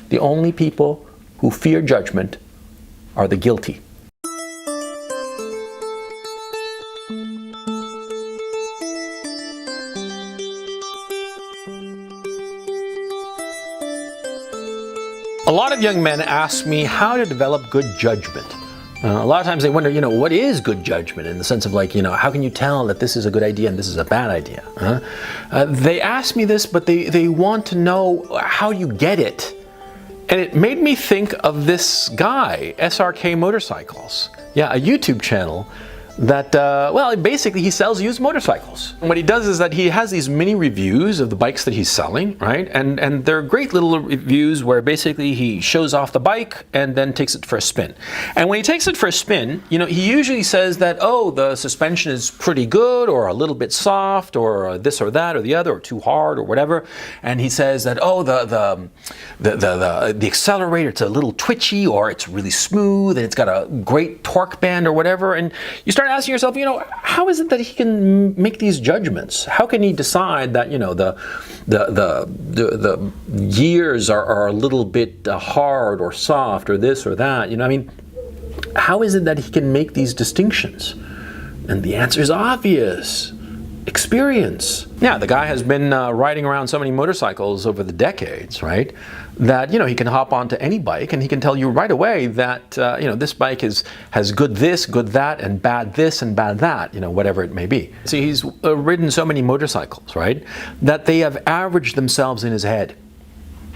The only people who fear judgment are the guilty. A lot of young men ask me how to develop good judgment. A lot of times they wonder, what is good judgment, in the sense of how can you tell that this is a good idea and this is a bad idea? They ask me this, but they want to know how you get it. And it made me think of this guy, SRK Motorcycles. Yeah, a YouTube channel that, basically he sells used motorcycles. And what he does is that he has these mini reviews of the bikes that he's selling, right? And they're great little reviews where basically he shows off the bike and then takes it for a spin. And when he takes it for a spin, he usually says that, oh, the suspension is pretty good, or a little bit soft, or this or that or the other, or too hard or whatever. And he says that, oh, the accelerator, it's a little twitchy, or it's really smooth and it's got a great torque band or whatever. And you start asking yourself, how is it that he can make these judgments? How can he decide that, the gears are a little bit hard or soft or this or that? How is it that he can make these distinctions? And the answer is obvious. Experience. Yeah, the guy has been riding around so many motorcycles over the decades, right? That, he can hop onto any bike and he can tell you right away that, this bike has good this, good that, and bad this and bad that, whatever it may be. See, he's ridden so many motorcycles, right? That they have averaged themselves in his head.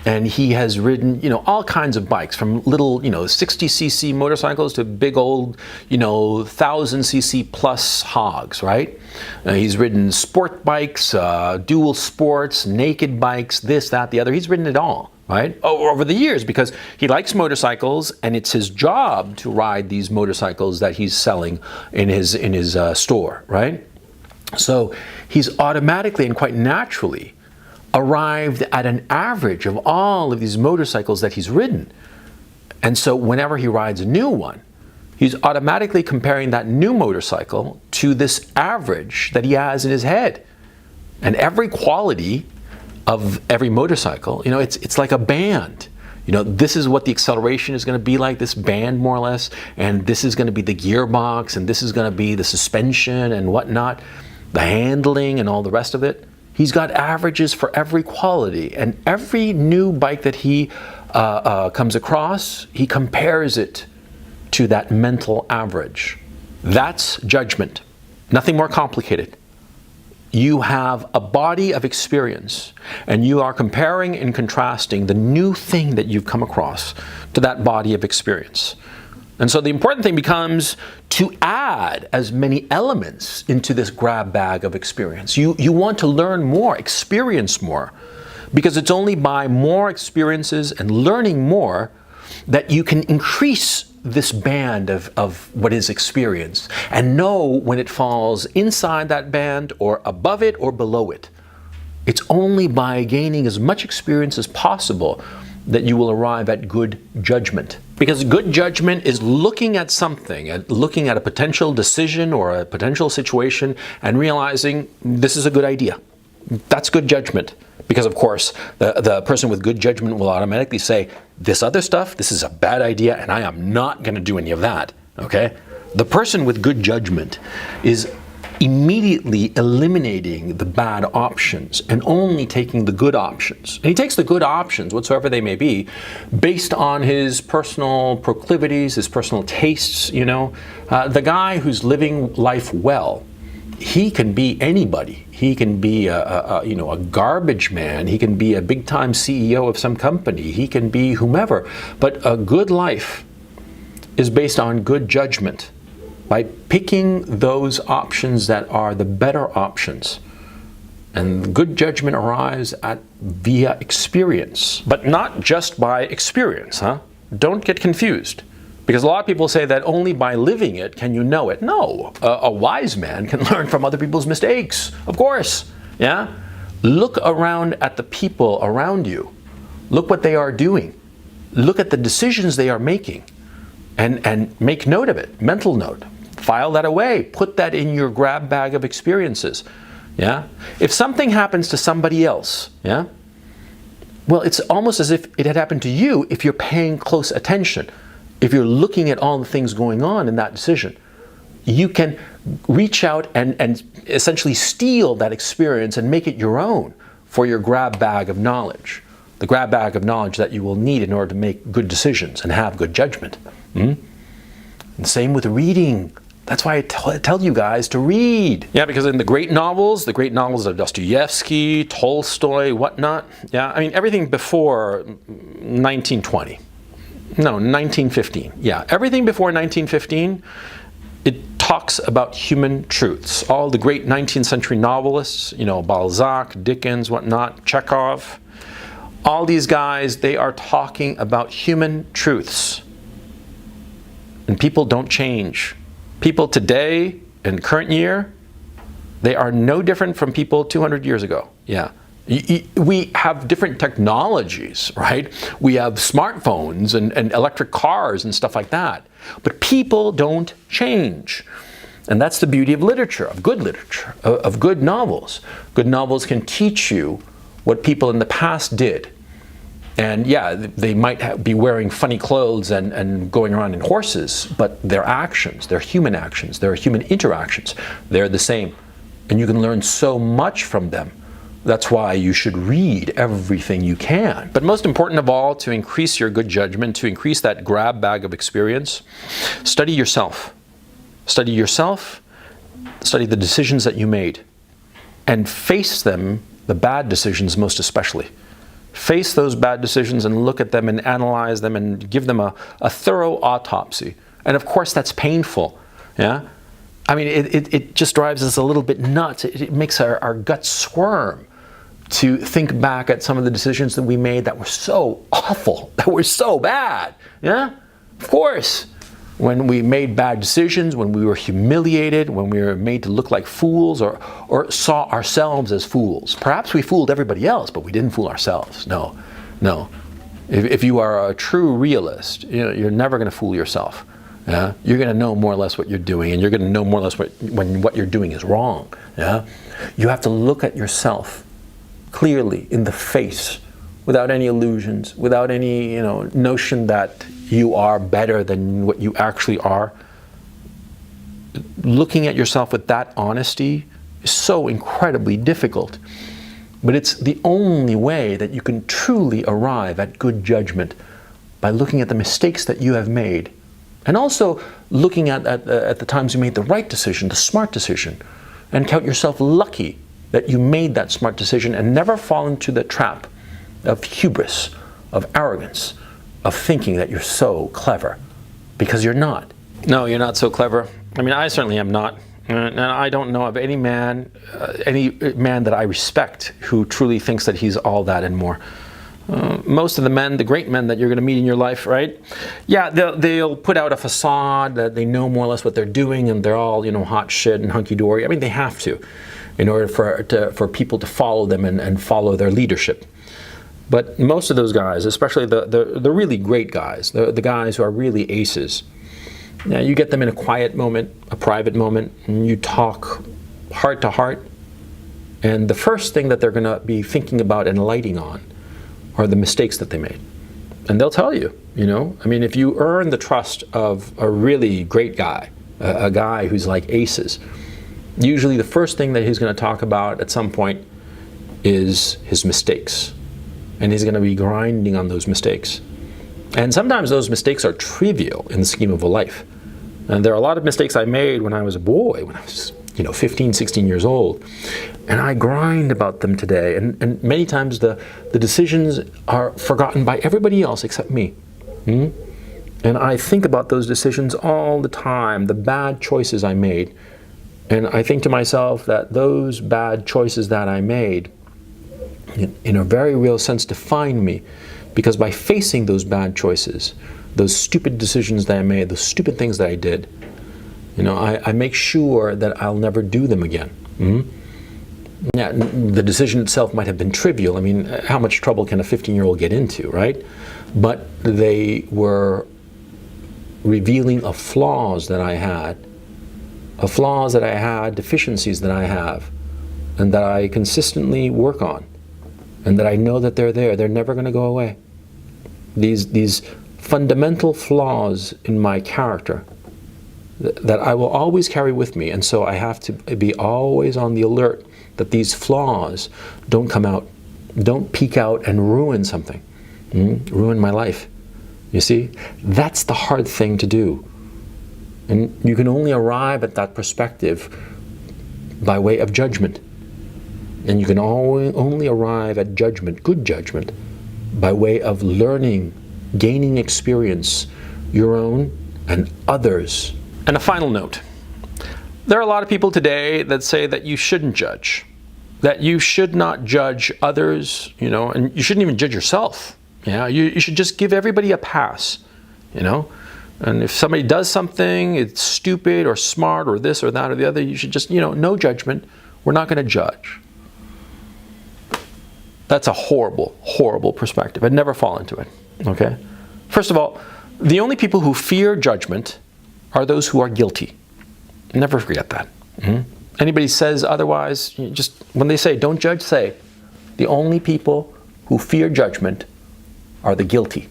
And he has ridden, all kinds of bikes, from little, 60cc motorcycles to big old, 1000cc plus hogs, right? He's ridden sport bikes, dual sports, naked bikes, this, that, the other. He's ridden it all, right? Over the years, because he likes motorcycles, and it's his job to ride these motorcycles that he's selling in his store, right? So he's automatically and quite naturally arrived at an average of all of these motorcycles that he's ridden. And so whenever he rides a new one, he's automatically comparing that new motorcycle to this average that he has in his head. And every quality of every motorcycle, it's like a band. This is what the acceleration is going to be like, this band more or less, and this is going to be the gearbox, and this is going to be the suspension and whatnot, the handling and all the rest of it. He's got averages for every quality, and every new bike that he comes across, he compares it to that mental average. That's judgment. Nothing more complicated. You have a body of experience, and you are comparing and contrasting the new thing that you've come across to that body of experience. And so the important thing becomes to add as many elements into this grab bag of experience. You want to learn more, experience more, because it's only by more experiences and learning more that you can increase this band of what is experience and know when it falls inside that band or above it or below it. It's only by gaining as much experience as possible that you will arrive at good judgment. Because good judgment is looking at something, looking at a potential decision or a potential situation and realizing this is a good idea. That's good judgment. Because of course, the person with good judgment will automatically say, this other stuff, this is a bad idea and I am not going to do any of that, okay? The person with good judgment is immediately eliminating the bad options and only taking the good options. And he takes the good options, whatsoever they may be, based on his personal proclivities, his personal tastes, The guy who's living life well, he can be anybody. He can be a garbage man. He can be a big-time CEO of some company. He can be whomever. But a good life is based on good judgment, by picking those options that are the better options. And good judgment arrives via experience, but not just by experience, Don't get confused. Because a lot of people say that only by living it can you know it. No, a wise man can learn from other people's mistakes, of course, yeah? Look around at the people around you. Look what they are doing. Look at the decisions they are making and make note of it, mental note. File that away, put that in your grab bag of experiences, yeah? If something happens to somebody else, yeah? Well, it's almost as if it had happened to you if you're paying close attention. If you're looking at all the things going on in that decision, you can reach out and essentially steal that experience and make it your own for your grab bag of knowledge. The grab bag of knowledge that you will need in order to make good decisions and have good judgment. And same with reading. That's why I tell you guys to read. Yeah, because in the great novels of Dostoevsky, Tolstoy, whatnot, yeah, I mean, everything before 1920. No, 1915. Yeah, everything before 1915, it talks about human truths. All the great 19th century novelists, you know, Balzac, Dickens, whatnot, Chekhov, all these guys, they are talking about human truths. And people don't change. People today, in current year, they are no different from people 200 years ago. Yeah. We have different technologies, right? We have smartphones and electric cars and stuff like that. But people don't change. And that's the beauty of literature, of good novels. Good novels can teach you what people in the past did. And yeah, they might be wearing funny clothes and going around in horses, but their actions, their human actions, their human interactions, they're the same. And you can learn so much from them. That's why you should read everything you can. But most important of all, to increase your good judgment, to increase that grab bag of experience, study yourself. Study yourself, study the decisions that you made, and face them, the bad decisions most especially. Face those bad decisions and look at them and analyze them and give them a thorough autopsy. And of course that's painful. Yeah? I mean, it just drives us a little bit nuts. It makes our guts squirm to think back at some of the decisions that we made that were so awful, that were so bad. Yeah? Of course. When we made bad decisions, when we were humiliated, when we were made to look like fools or saw ourselves as fools. Perhaps we fooled everybody else, but we didn't fool ourselves. No. If you are a true realist, you're never going to fool yourself. Yeah? You're going to know more or less what you're doing, and you're going to know more or less when what you're doing is wrong. Yeah? You have to look at yourself clearly in the face, without any illusions, without any notion that you are better than what you actually are. Looking at yourself with that honesty is so incredibly difficult. But it's the only way that you can truly arrive at good judgment, by looking at the mistakes that you have made, and also looking at the times you made the right decision, the smart decision, and count yourself lucky that you made that smart decision and never fall into the trap of hubris, of arrogance, of thinking that you're so clever, because you're not. No, you're not so clever. I mean, I certainly am not. And I don't know of any man that I respect who truly thinks that he's all that and more. Most of the men, the great men that you're going to meet in your life, right? Yeah, they'll put out a facade that they know more or less what they're doing, and they're all, hot shit and hunky-dory. I mean, they have to, in order for people to follow them and follow their leadership. But most of those guys, especially the really great guys, the guys who are really aces, you get them in a quiet moment, a private moment, and you talk heart to heart, and the first thing that they're going to be thinking about and lighting on are the mistakes that they made. And they'll tell you, I mean, if you earn the trust of a really great guy, a guy who's like aces, usually the first thing that he's going to talk about at some point is his mistakes. And he's going to be grinding on those mistakes. And sometimes those mistakes are trivial in the scheme of a life. And there are a lot of mistakes I made when I was a boy, when I was 15, 16 years old. And I grind about them today. And many times the decisions are forgotten by everybody else except me. And I think about those decisions all the time, the bad choices I made. And I think to myself that those bad choices that I made, in a very real sense, define me, because by facing those bad choices, those stupid decisions that I made, those stupid things that I did, I make sure that I'll never do them again. Yeah, the decision itself might have been trivial. I mean, how much trouble can a 15-year-old get into, right? But they were revealing of flaws that I had, deficiencies that I have, and that I consistently work on. and that I know that they're there. They're never going to go away. These fundamental flaws in my character that I will always carry with me, and so I have to be always on the alert that these flaws don't come out, don't peek out and ruin something, ruin my life. You see, that's the hard thing to do. And you can only arrive at that perspective by way of judgment. And you can only arrive at judgment, good judgment, by way of learning, gaining experience, your own and others. And a final note. There are a lot of people today that say that you shouldn't judge, that you should not judge others, and you shouldn't even judge yourself. You should just give everybody a pass, And if somebody does something, it's stupid or smart or this or that or the other, you should just, no judgment. We're not going to judge. That's a horrible, horrible perspective. I'd never fall into it, okay? First of all, the only people who fear judgment are those who are guilty. Never forget that. Anybody says otherwise, just when they say don't judge, say the only people who fear judgment are the guilty.